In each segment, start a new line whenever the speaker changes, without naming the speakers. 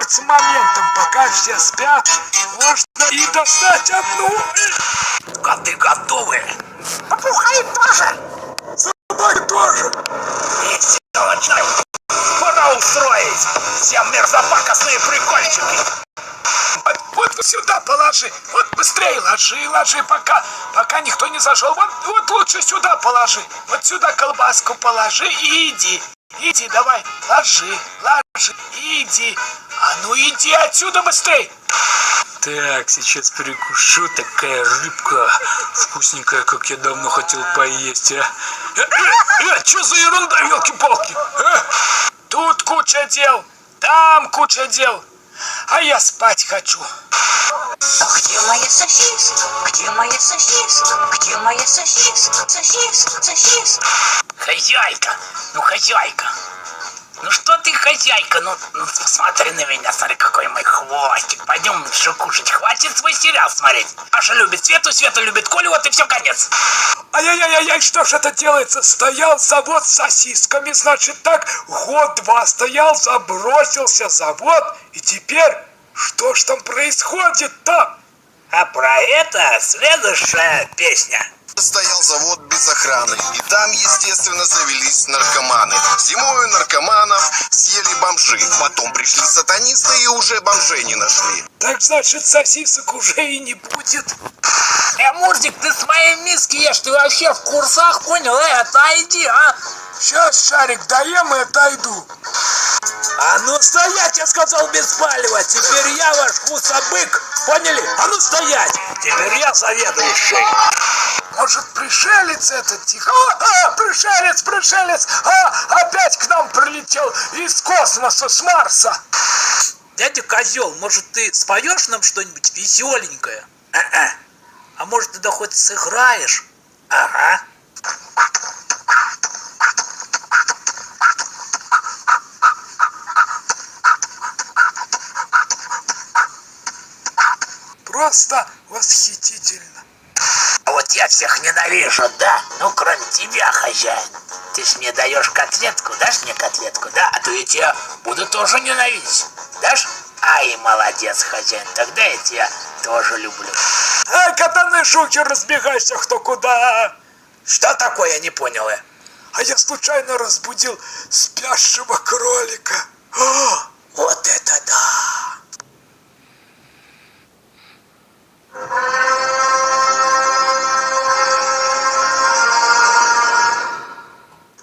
воспользоваться моментом, пока все спят, можно и достать одну.
Коты готовы.
Попугаи тоже.
Собаки тоже.
И все начинают. Пора устроить всем мерзопакостные прикольчики.
Вот сюда положи. Вот быстрее ложи, пока никто не зашел. Вот лучше сюда положи. Вот сюда колбаску положи и иди. Иди, давай, ложи, иди. А ну иди отсюда быстрей.
Так, сейчас перекушу. Такая рыбка вкусненькая, как я давно хотел поесть, а. Что за ерунда, елки-палки?
Тут куча дел, там куча дел. А я спать хочу.
Где моя сосиска? Где моя сосиска? Где моя сосиска? Сосиска.
Хозяйка, хозяйка. Ну что ты, хозяйка, ну посмотри на меня, смотри, какой мой хвостик. Пойдем лучше кушать, хватит свой сериал смотреть. Аша любит Свету, Света любит Колю, вот и все, конец.
Ай-яй-яй-яй, что ж это делается? Стоял завод с сосисками, значит так, год-два стоял, забросился завод, и теперь, что ж там происходит-то?
А про это следующая песня.
Стоял завод без охраны, и там, естественно, завелись наркоманы. Зимою наркоманов съели бомжи, потом пришли сатанисты и уже бомжей не нашли.
Так значит, сосисок уже и не будет.
Мурзик, ты с моей миски ешь, ты вообще в курсах, понял? Отойди, а?
Сейчас, Шарик, доем и отойду.
А ну стоять, я сказал, без палева. Теперь я ваш гусобык, поняли? А ну стоять, теперь я заведующий.
Может, пришелец этот тихо? Пришелец! Опять к нам прилетел из космоса, с Марса.
Дядя Козел, может, ты споешь нам что-нибудь веселенькое? А может, ты да хоть сыграешь? Ага.
Просто восхитительно.
А вот я всех ненавижу, да? Ну, кроме тебя, хозяин. Ты ж мне даешь котлетку, дашь мне котлетку, да? А то я тебя буду тоже ненавидеть. Дашь? Ай, молодец, хозяин, тогда я тебя тоже люблю.
Ай, катаны-шухи, разбегайся кто куда.
Что такое, я не понял.
А я случайно разбудил спящего кролика.
Вот это да!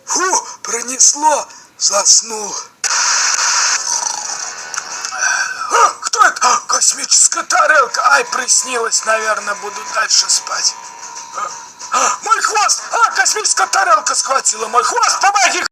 Фу, пронесло, заснул. Кто это? Космическая тарелка. Ай, приснилось, наверное, буду дальше спать. Мой хвост! Космическая тарелка схватила мой хвост, помоги!